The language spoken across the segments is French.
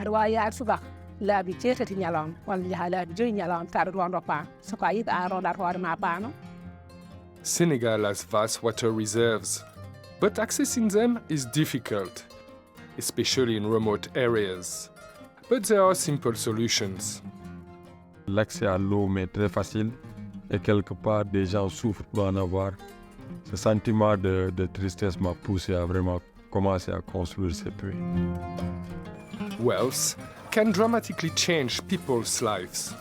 Aɗa yaade subaka laabi jeetati ñalawma walla njaha laabi 5 ñalawma tawa aɗa rondo paano soko a yiɗi a rondat hoore ma paano. Senegal has vast water reserves, but accessing them is difficult, especially in remote areas. But there are simple solutions. L'accès à l'eau m'est très facile et quelque part des gens souffrent pour en avoir. Ce sentiment de tristesse m'a poussé à vraiment commencer à construire ces puits. Wells can dramatically change people's lives.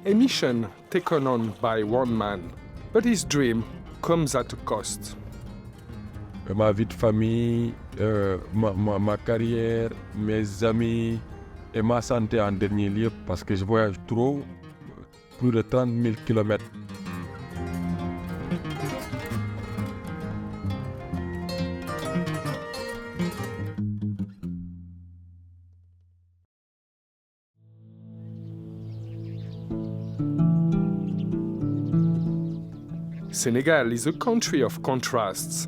A mission taken on by one man, but his dream comes at a cost. Ma vie de famille, ma carrière, mes amis et ma santé en dernier lieu parce que je voyage trop, plus de 30 000 kilomètres. Senegal is a country of contrasts.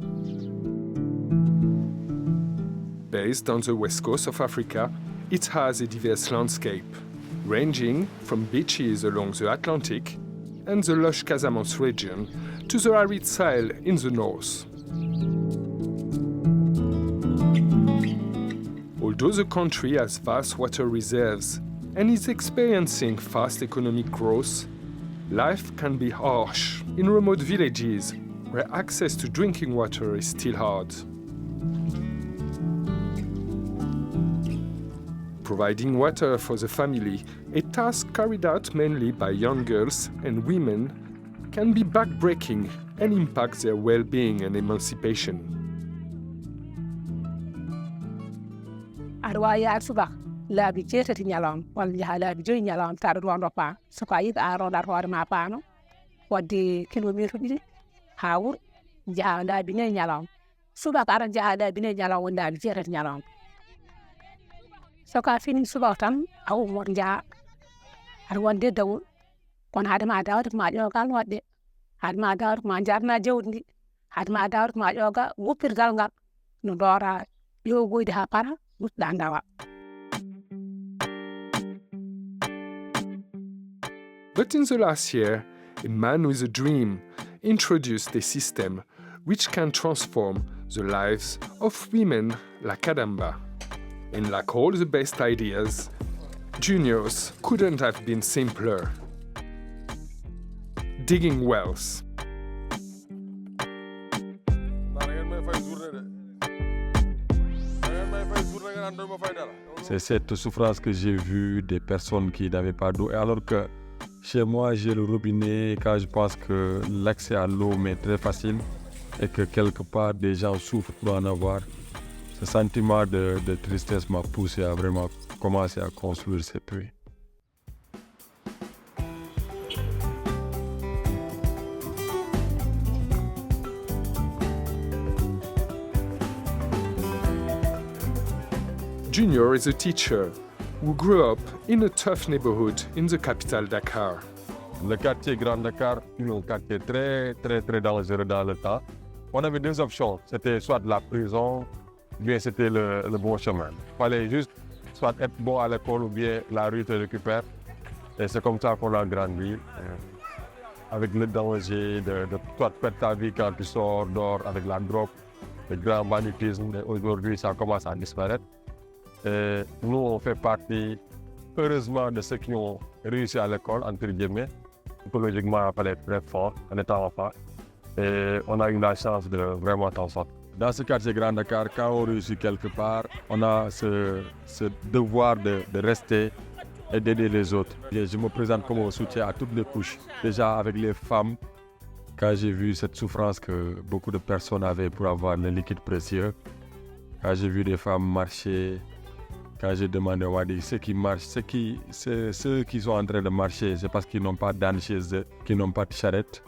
Based on the west coast of Africa, it has a diverse landscape, ranging from beaches along the Atlantic and the lush Casamance region to the arid Sahel in the north. Although the country has vast water reserves and is experiencing fast economic growth, life can be harsh in remote villages where access to drinking water is still hard. Providing water for the family, a task carried out mainly by young girls and women, can be backbreaking and impact their well-being and emancipation. Aɗa yaade subaka laabi jeetati ñalawma walla njaha laabi 5 ñalawma tawa aɗa rondo paano soko a yiɗi a rondat hoore ma paano wadde kilométre 2 ha wuuro njaha laabi 4 ñalawma subaka aɗa njaha laabi 4 ñalawma woni laabi jeetati ñalawma soko a fini subaka tan a ummot njaha aɗa wonde dawol kono hadema dawde ko ma ƴoogal waɗɗe hadema dawde ko ma jarna jawdi ndi hadema dawde ko ma ƴooga guppirgal ngal no doora ƴogoyde ha para gutɗa dawa. But in the last year, a man with a dream introduced a system which can transform the lives of women like Adamba. And like all the best ideas, Junior's couldn't have been simpler. Digging wells. C'est cette souffrance que j'ai vue des personnes qui n'avaient pas d'eau. Alors que chez moi, j'ai le robinet. Quand je pense que l'accès à l'eau m'est très facile et que quelque part des gens souffrent pour en avoir, ce sentiment de tristesse m'a poussé à vraiment commencer à construire ces puits. Junior is a teacher who grew up in a tough neighborhood in the capital Dakar. Le quartier Grand Dakar est un quartier très dangereux dans le temps. On avait deux options, c'était soit la prison, ou bien c'était le bon chemin. Il fallait juste soit être bon à l'école ou bien la rue te récupère. Et c'est comme ça qu'on a grandi, avec le danger de toi perdre ta vie quand tu sors dehors avec la drogue, le grand banditisme. Aujourd'hui, ça commence à disparaître. Et nous, on fait partie, heureusement, de ceux qui ont réussi à l'école, entre guillemets. Psychologiquement, il fallait être très fort en étant enfant. Et on a eu la chance de vraiment t'en sortir. Dans ce quartier Grand Dakar, quand on réussit quelque part, on a ce devoir de rester et d'aider les autres. Et je me présente comme un soutien à toutes les couches. Déjà avec les femmes, quand j'ai vu cette souffrance que beaucoup de personnes avaient pour avoir le liquide précieux, quand j'ai vu des femmes marcher, quand j'ai demandé à Wadi, ceux qui marchent, ceux qui sont en train de marcher, c'est parce qu'ils n'ont pas d'âne chez eux, qu'ils n'ont pas de charrette.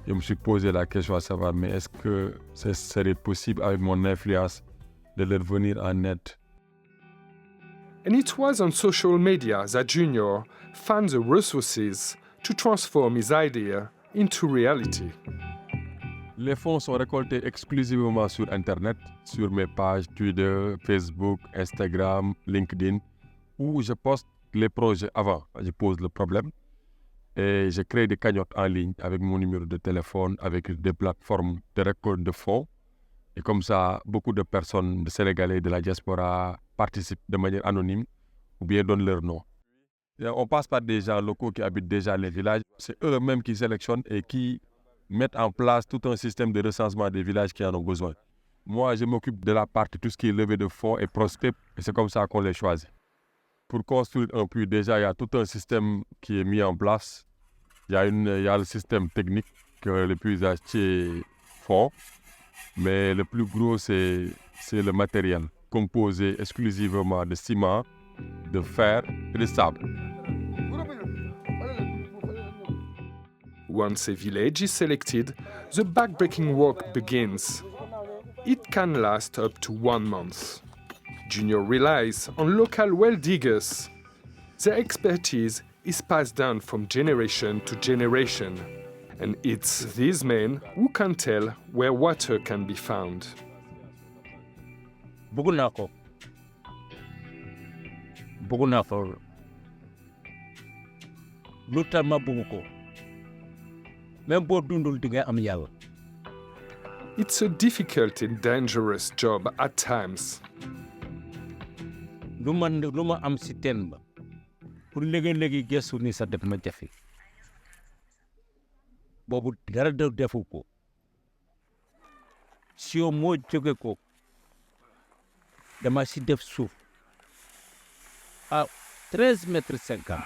Je me suis posé la question à savoir, mais est-ce que ce serait possible avec mon influence de leur venir en aide? And it was on social media that Junior found the resources to transform his idea into reality. Les fonds sont récoltés exclusivement sur Internet, sur mes pages Twitter, Facebook, Instagram, LinkedIn, où je poste les projets avant. Je pose le problème et je crée des cagnottes en ligne avec mon numéro de téléphone, avec des plateformes de récolte de fonds. Et comme ça, beaucoup de personnes, de Sénégalais de la diaspora participent de manière anonyme ou bien donnent leur nom. Et on passe par des gens locaux qui habitent déjà les villages. C'est eux-mêmes qui sélectionnent et qui mettent en place tout un système de recensement des villages qui en ont besoin. Moi, je m'occupe de la partie, tout ce qui est levée de fonds et prospect, et c'est comme ça qu'on les choisit. Pour construire un puits, déjà, il y a tout un système qui est mis en place. Il y a le système technique que le puisagier font, mais le plus gros, c'est le matériel, composé exclusivement de ciment, de fer et de sable. Once a village is selected, the backbreaking work begins. It can last up to 1 month. Junior relies on local well diggers. Their expertise is passed down from generation to generation, and it's these men who can tell where water can be found. bëgg naa ko lu tax ma bëgg ko même boo dundul di nga am yàlla. It's a difficult and dangerous job at times. lu ma am si teen ba pour léegi gëstu ni sa def ma jafe boobu dara defu ko si yow moo jóge ko dama si def suuf à 13 mètres 50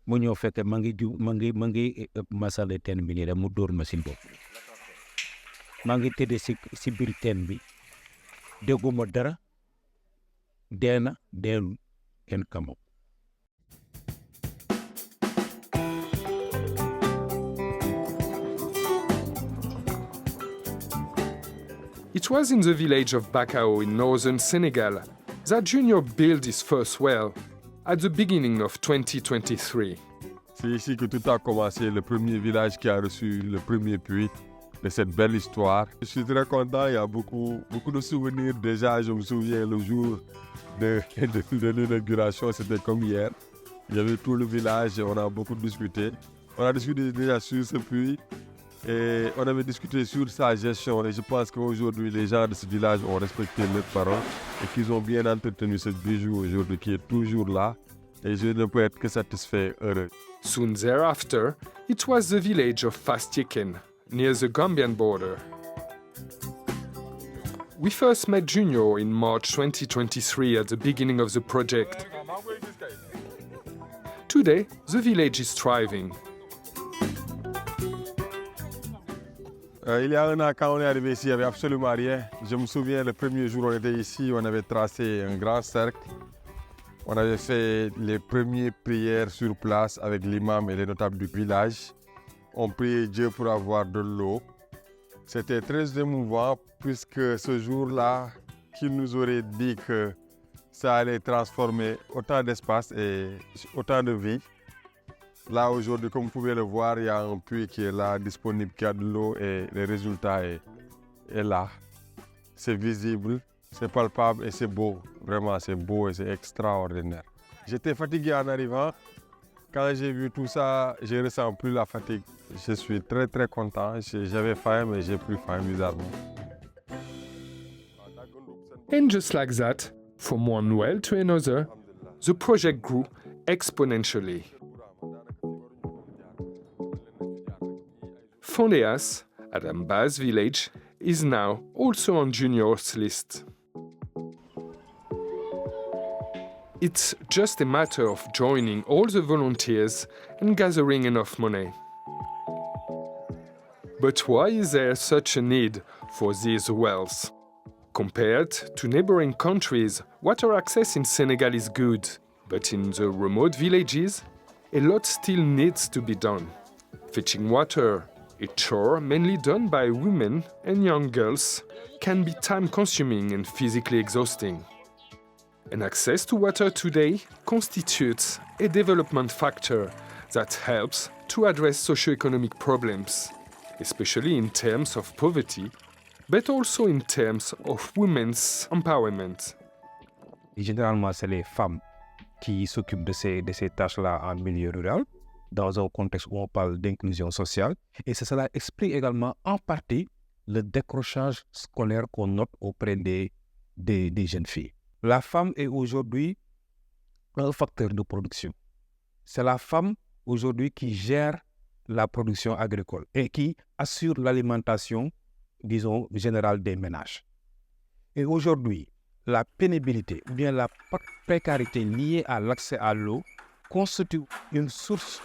mu ñëw fekk ma ngi masale teen bi nii rek mu dóor ma si bopp maa ngi tëdd si biir teen bi dégguma dara deena deelu kenn kamo. It was in the village of Bakao in northern Senegal that Junior built his first well at the beginning of 2023. C'est ici que tout a commencé, le premier village qui a reçu le premier puits de cette belle histoire. Je suis très content, il y a beaucoup de souvenirs. Déjà, je me souviens le jour de l'inauguration, c'était comme hier. Il y avait tout le village et on a beaucoup discuté. On a discuté déjà sur ce puits et on avait discuté sur sa gestion. Et je pense qu'aujourd'hui, les gens de ce village ont respecté leurs paroles et qu'ils ont bien entretenu ce bijou aujourd'hui qui est toujours là. Et je ne peux être que satisfait, heureux. Soon thereafter, it was the village of Fastieken, near the Gambian border. We first met Junior in March 2023 at the beginning of the project. Today, the village is thriving. Il y a un an, quand on est arrivé ici, il n'y avait absolument rien. Je me souviens, le premier jour où on était ici, on avait tracé un grand cercle. On avait fait les premières prières sur place avec l'imam et les notables du village. On priait Dieu pour avoir de l'eau. C'était très émouvant puisque ce jour-là, qu'il nous aurait dit que ça allait transformer autant d'espace et autant de vie. Là, aujourd'hui, comme vous pouvez le voir, il y a un puits qui est là, disponible, qui a de l'eau et le résultat est là. C'est visible, c'est palpable et c'est beau. Vraiment, c'est beau et c'est extraordinaire. J'étais fatigué en arrivant. Quand j'ai vu tout ça, je ne ressens plus la fatigue. Je suis très très content. J'avais faim, mais j'ai plus faim bizarrement. And just like that, from one well to another, the project grew exponentially. Fondeas, Adamba's village, is now also on Junior's list. It's just a matter of joining all the volunteers and gathering enough money. But why is there such a need for these wells? Compared to neighboring countries, water access in Senegal is good, but in the remote villages, a lot still needs to be done. Fetching water, a chore mainly done by women and young girls, can be time-consuming and physically exhausting. And access to water today constitutes a development factor that helps to address socio-economic problems. especially in terms of poverty, but also in terms of women's empowerment. Et généralement, c'est les femmes qui s'occupent de ces tâches-là en milieu rural, dans un contexte où on parle d'inclusion sociale. Et cela explique également en partie le décrochage scolaire qu'on note auprès des jeunes filles. La femme est aujourd'hui un facteur de production. C'est la femme aujourd'hui qui gère la production agricole et qui assure l'alimentation, disons, générale des ménages. Et aujourd'hui, la pénibilité ou bien la précarité liée à l'accès à l'eau constitue une source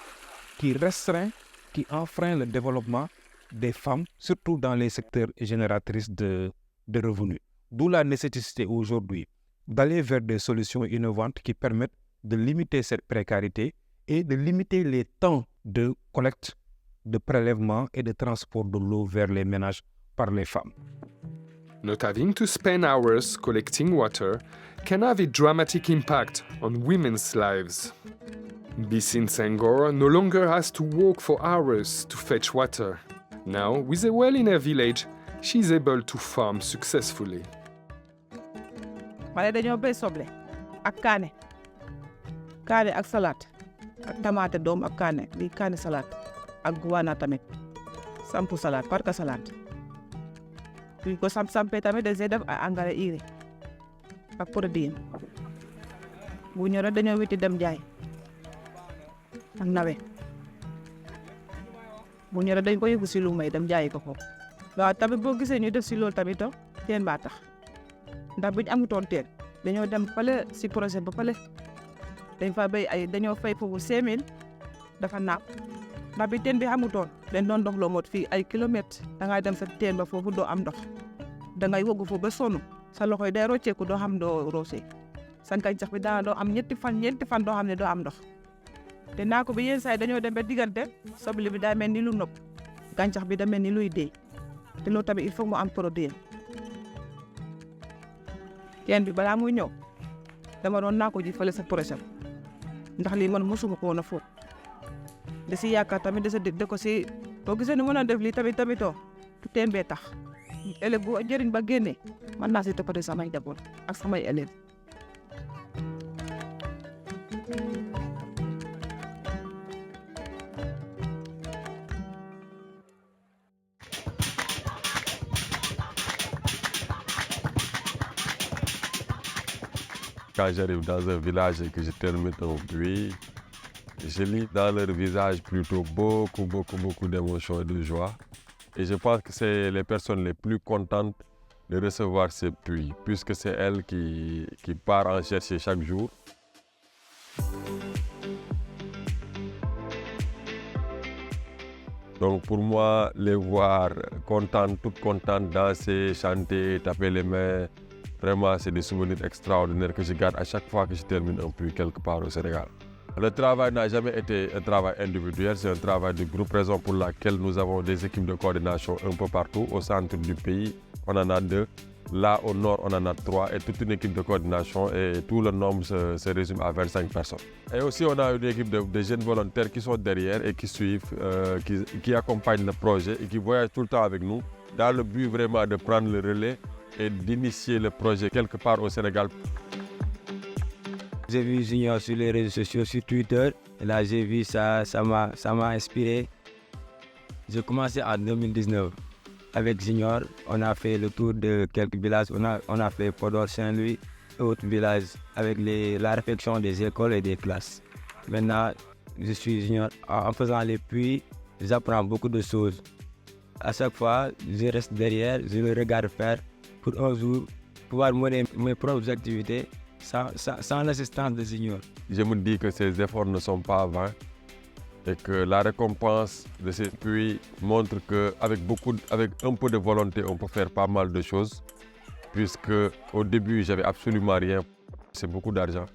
qui restreint, qui enfreint le développement des femmes, surtout dans les secteurs génératrices de revenus. D'où la nécessité aujourd'hui d'aller vers des solutions innovantes qui permettent de limiter cette précarité et de limiter les temps de collecte, de prélèvement et de transport de l'eau vers les ménages par les femmes. Not having to spend hours collecting water can have a dramatic impact on women's lives. Bisin Senghor no longer has to walk for hours to fetch water. Now, with a well in her village, she is able to farm successfully. Mane dañoo béy soble ak kaane ak salade ak tamaate doom ak kaane lii kaane salade ak guwaana tamit sampu salade parka salade suñ ko sampee tamit dañuy def ay engrais urée ak produit bu ñoree dañoo witti dem jaay ak nawe bu ñoree dañ ko yóbbu si lu may dem jaayi ko foofu. waaw tamit boo gisee ñu def si loolu tamit teen baa tax ndax buñ amutoon teen dañoo dem fale si projet ba fale dañ fa béy ay dañoo fay foofu 5000 dafa naap ndax bi teen bi amutoon dañ doon dox loo mot fii ay kilomètres da ngay dem sa teen ba foofu doo am ndox da ngay woggu foofu ba sonn sa loxo yi day rocceeku doo xam doo roosee sa gàncax bi daana doo am ñeenti fan doo xam ne doo am ndox te naa ko bi yenn saa yi dañoo dem ba diggante soble bi daa mel ni lu nopp gàncax bi da mel ni luy dee te loolu tamit il faut mu am produit teen bi balaa muy ñëw dama doon naa ko ji fële sa projet ndax lii man mosuma ko woon a fóot da si yaakaar tamit da ko si boo gisee ni mën a def lii tamitoo tu teen bee tax ëllëg bu jëriñ ba génnee mën naa si toppatoo samay njaboot ak samay élèves. Quand j'arrive dans un village et que je termine un puits, je lis dans leur visage plutôt beaucoup d'émotions et de joie. Et je pense que c'est les personnes les plus contentes de recevoir ces puits, puisque c'est elles qui partent en chercher chaque jour. Donc pour moi, les voir contentes, toutes contentes, danser, chanter, taper les mains, vraiment c'est des souvenirs extraordinaires que je garde à chaque fois que je termine un puits quelque part au Sénégal. Le travail n'a jamais été un travail individuel, c'est un travail de groupe, raison pour laquelle nous avons des équipes de coordination un peu partout. Au centre du pays, on en a 2. Là, au nord, on en a 3 et toute une équipe de coordination et tout le nombre se résume à 25 personnes. Et aussi, on a une équipe de jeunes volontaires qui sont derrière et qui suivent, qui accompagnent le projet et qui voyagent tout le temps avec nous dans le but vraiment de prendre le relais et d'initier le projet quelque part au Sénégal. J'ai vu Junior sur les réseaux sociaux, sur Twitter. Et là, j'ai vu ça m'a inspiré. J'ai commencé en 2019. Avec Junior, on a fait le tour de quelques villages. On a fait Podor, Saint-Louis et autres villages avec la réflexion des écoles et des classes. Maintenant, je suis Junior. En faisant les puits, j'apprends beaucoup de choses. À chaque fois, je reste derrière, je le regarde faire pour un jour pouvoir mener mes propres activités sans l'assistance de Junior. Je me dis que ces efforts ne sont pas vains et que la récompense de ces puits montre qu'avec un peu de volonté, on peut faire pas mal de choses. Puisque au début, j'avais absolument rien. C'est beaucoup d'argent,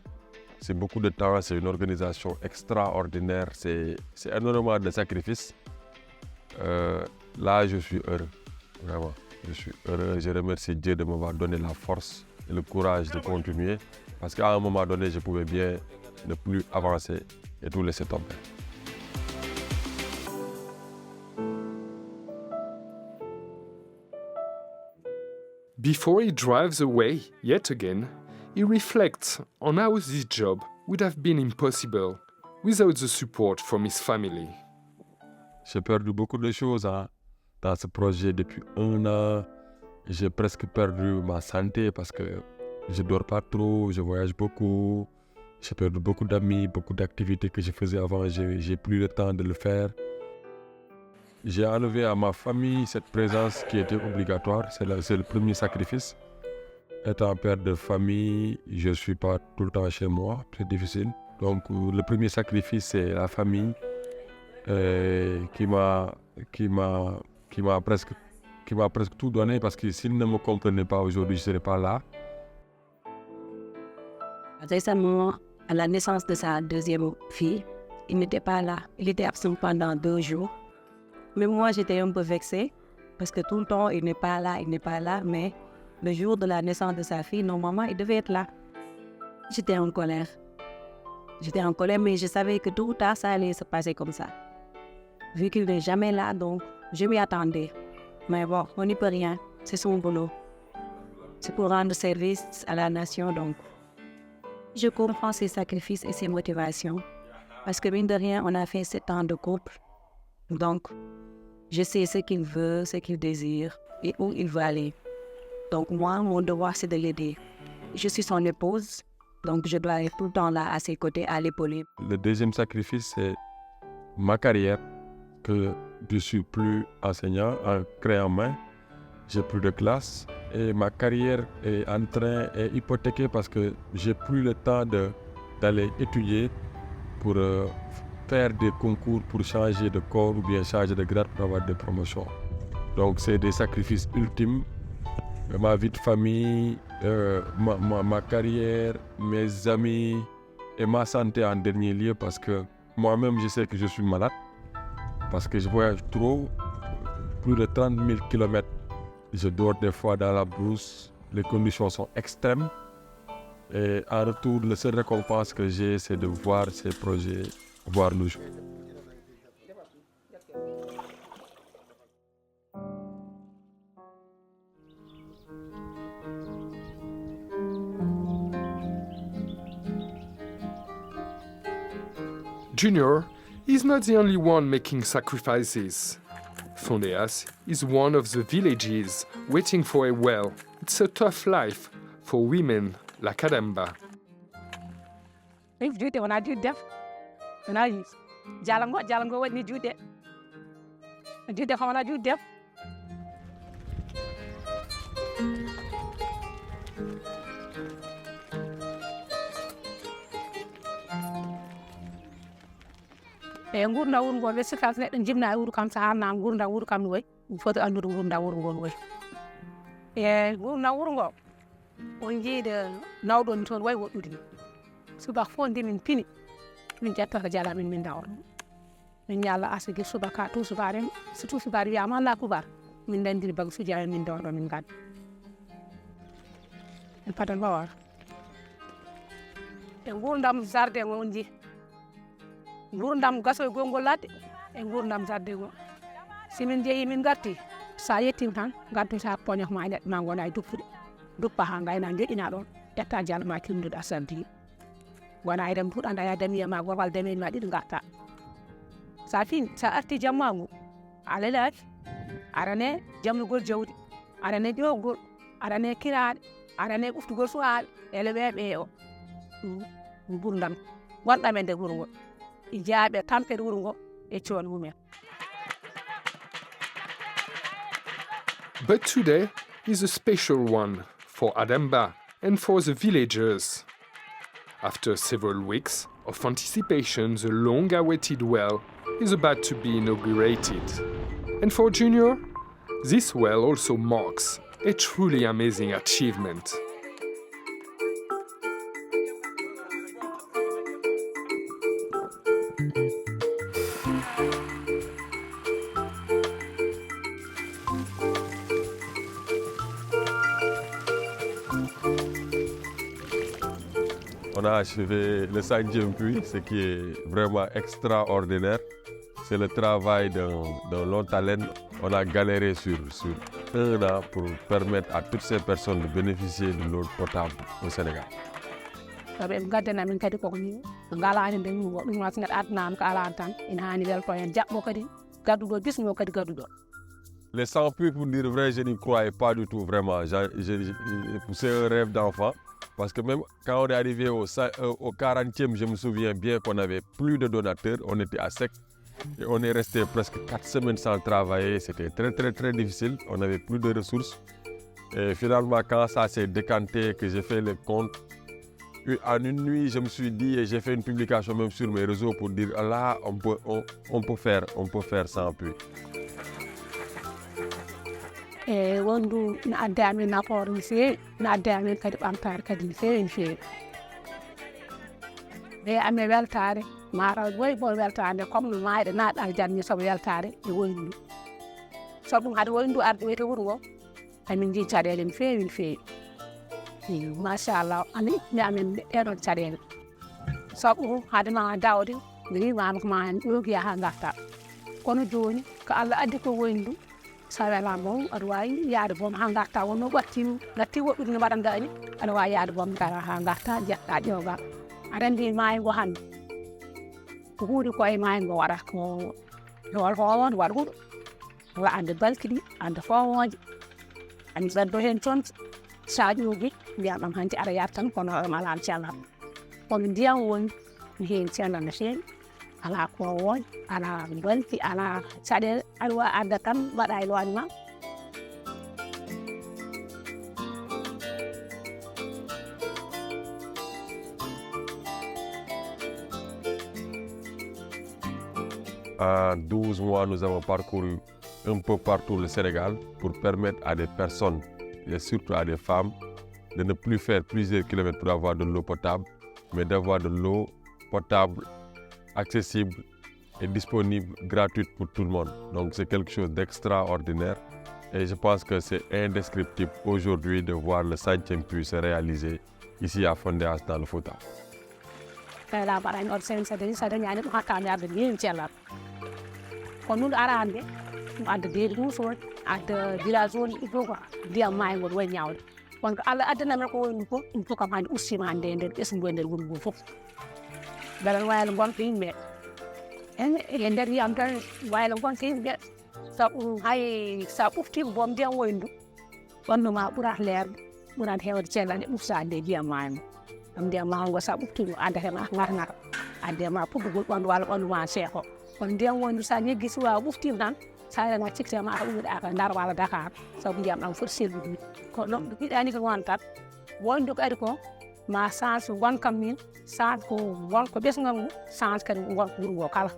c'est beaucoup de temps, c'est une organisation extraordinaire, c'est énormément de sacrifices. Là, je suis heureux, vraiment. Je suis heureux, je remercie Dieu de m'avoir donné la force et le courage de continuer. Parce qu'à un moment donné, je pouvais bien ne plus avancer et tout laisser tomber. Before he drives away yet again, he reflects on how this job would have been impossible without the support from his family. J'ai perdu beaucoup de choses dans ce projet depuis 1 an. J'ai presque perdu ma santé parce que je ne dors pas trop, je voyage beaucoup. J'ai perdu beaucoup d'amis, beaucoup d'activités que je faisais avant, j'ai plus le temps de le faire. J'ai enlevé à ma famille cette présence qui était obligatoire, c'est le premier sacrifice. Étant père de famille, je ne suis pas tout le temps chez moi, c'est difficile. Donc le premier sacrifice, c'est la famille qui m'a presque tout donné parce que s'il ne me comprenait pas aujourd'hui, je ne serais pas là. Récemment, à la naissance de sa deuxième fille, il n'était pas là. Il était absent pendant 2 jours. Mais moi, j'étais un peu vexée parce que tout le temps, il n'est pas là. Mais le jour de la naissance de sa fille, normalement, il devait être là. J'étais en colère, mais je savais que tôt ou tard, ça allait se passer comme ça. Vu qu'il n'est jamais là, donc je m'y attendais. Mais bon, on n'y peut rien. C'est son boulot. C'est pour rendre service à la nation, donc. Je comprends ses sacrifices et ses motivations. Parce que mine de rien, on a fait 7 ans de couple. Donc, je sais ce qu'il veut, ce qu'il désire et où il veut aller. Donc moi, mon devoir, c'est de l'aider. Je suis son épouse, donc je dois être tout le temps là à ses côtés, à l'épauler. Le deuxième sacrifice, c'est ma carrière, que je ne suis plus enseignant en clé en main. J'ai plus de classe et ma carrière est hypothéquée parce que j'ai plus le temps d'aller étudier pour faire des concours pour changer de corps ou bien changer de grade pour avoir des promotions. Donc c'est des sacrifices ultimes. Ma vie de famille, ma carrière, mes amis et ma santé en dernier lieu parce que moi-même je sais que je suis malade parce que je voyage trop, plus de 30 000 km. Je dors des fois dans la brousse, les conditions sont extrêmes. Et en retour, la seule récompense que j'ai, c'est de voir ces projets voir le jour. Junior is not the only one making sacrifices. Fondeas is one of the villages waiting for a well. It's a tough life for women like Adamba. If jude when I do deaf, when I use Jalango, what need jude? I do deaf when I do deaf. e gurda wuro ngo ɓe sikka so neɗɗo jibna e wuro kam so harna gurda wuro kam no way foti andude gurda wuro ngo no way e gurda wuro ngo on jiide nawɗon toon way woɗɗude ni subaka fof nde min pini min ƴetta ko jala min dawra min ñalla asigi subaka tout subare so tout subare wiyama la kubar min dandiri baga suji amen min dawɗo min gadda en padan bawar e gurdam jardin ngo on jii gurdam gaso e gongol ladde e gurdam jardin ngo simin jeeyi min garti sa yettima tan gaddoyta poñok ma e neɗɗo ma gona e duppude duppa ha gayna joƴƴina ɗon ƴetta jalo ma kimdude a sardi gona e rem puɗɗa daya damiya ma gorwal dameni ma ɗiɗi gatta sa fini sa arti jamma ngu ala laafi arane jamnugol jawdi arane ƴowgol arane kiraɗe arane ɓuftugol suwaɓe ele weeɓe o gurdam gonɗam e nder wuro ngo e jaaɓe tampere wuro ngo e coon mumen. But today is a special one for Adamba and for the villagers. After several weeks of anticipation, the long-awaited well is about to be inaugurated. And for Junior, this well also marks a truly amazing achievement. On a achevé le 5e puits, ce qui est vraiment extraordinaire. C'est le travail d'un long talent. On a galéré sur 1 an pour permettre à toutes ces personnes de bénéficier de l'eau potable au Sénégal. sabi ɓe gaddana min kadi koko ni ngalani nden ɗum wasnet adnan ko ala tan ina hani welto hen jaɓɓo kadi gadduɗo bismo kadi gadduɗo. Les sans-puits, pour dire vrai, je n'y croyais pas du tout, vraiment. C'est un rêve d'enfant. Parce que même quand on est arrivé au 40e, je me souviens bien qu'on n'avait plus de donateurs, on était à sec. Et on est resté presque 4 semaines sans travailler, c'était très très très difficile, on n'avait plus de ressources. Et finalement, quand ça s'est décanté, que j'ai fait le compte, en une nuit, je me suis dit, et j'ai fait une publication même sur mes réseaux pour dire, là, on peut faire sans puits. e wondu no adde amin nafoore no feewi no adde amin kadi ɓamtare kadi no feewi no feewi ɓe amin weltare mataw woyi bon weltare comme no mayɗe naɗɗa janni sobo weltare e woyndu sobo ɗum haade woyndu arde wiyete wuuro ngo amin jii caɗele no feewi no feewi machallah ani mi amin ɗeɗon caɗele sobo ɗum haadema dawde mi wimama ko ma hen ƴogiya ha garta kono joni ko Allah addi ko woyndu sa welama boom aɗa wawi yaade boom ha garta wonno ɓattima gatti woɗɗude no mbaɗanɗa ni aɗa wawi yaade boom gara ha garta jeeɗa ƴewga aɗa andi maayo ngo hande ko huuɗi koye maayo ngo waɗata ko hol howode waɗa huuɗo wala ande balkiɗi ande fowoje andi ɓeddo hen toon sa ƴoogi mbiyam ɗam hanti aɗa yaata tan kono ala cellal kono ndiyam woni no heewi cellal no feewi ala kowoje ala balki ala caɗele aɗa wawi adda tan mbaɗa e lowane ma. En 12 mois, nous avons parcouru un peu partout le Sénégal pour permettre à des personnes, et surtout à des femmes, de ne plus faire plusieurs kilomètres pour avoir de l'eau potable, mais d'avoir de l'eau potable accessible et disponible, gratuite pour tout le monde. Donc c'est quelque chose d'extraordinaire et je pense que c'est indescriptible aujourd'hui de voir le 5e puits se réaliser ici à Fondéas dans le Fouta. la mbaɗani oɗo sen saɗa ñani ɗum hatta mi arde mbiimi cellal kono ɗum ara hande ɗum adda deedi duusoje adda village oji ɗi fof ko ndiyam maayo ngol wayi ñawde kono ko Allah addanamen ko woni fof ɗum fof kam hande ustima hande e nder ɓesgu e nder wuro ngo fof beele waylo gonka yimɓe e nder yiyam tan waylo gonka yimɓe sabu hay sa ɓuftima boom ndiyam woyndu ɓanduma ɓurata leerde ɓurata hewde cellal e ɓuftade e ndiyam maayo ngo ɗum ndiyam maayo ngo sa ɓuftimo addatema ngata addema puɗɗugol ɓandu walla ɓanduma seeko kono ndiyam woyndu sa ñeggi so wawa ɓuftima tan sa rena cikkitema ata ummiɗa ka Ndar walla Dakar sabu ndiyam ɗam foti sellude ko ɗum ɗo yiɗani ko won tan woyndu ko ari ko ma change gonkam min change ko wonko ɓesgal ngu change kadi gonka wuro ngo kala.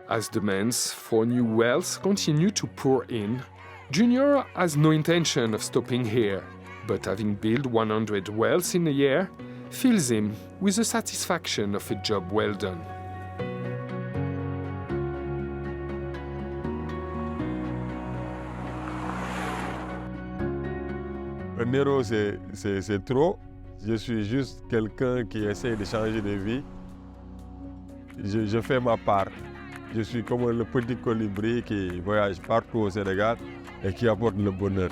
As demands for new wells continue to pour in, Junior has no intention of stopping here, but having built 100 wells in a year fills him with the satisfaction of a job well done. Un héros, c'est trop. Je suis juste quelqu'un qui essaie de changer de vie. Je fais ma part. Je suis comme le petit colibri qui voyage partout au Sénégal et qui apporte le bonheur.